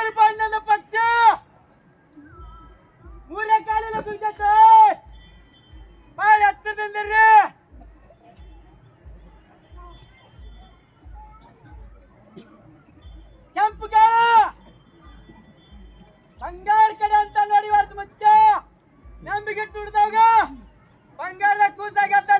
ಮೂರು ಬಣ್ಣದ ಪಕ್ಷ ಮೂರೇ ಕಾಲಿನ ಕುಳಿತೈತೆ ಬಾಳ ಹತ್ತದಿಂದಿರ್ರಿ ಕೆಂಪು ಕಾಳ ಬಂಗಾರ ಕಡೆ ಅಂತ ನೋಡಿ ವರ್ಷ ಮುಚ್ಚ ನಂಬಿಗೆ ತುಡ್ದವಾಗ ಬಂಗಾರದ ಕೂಸಾಗತ್ತ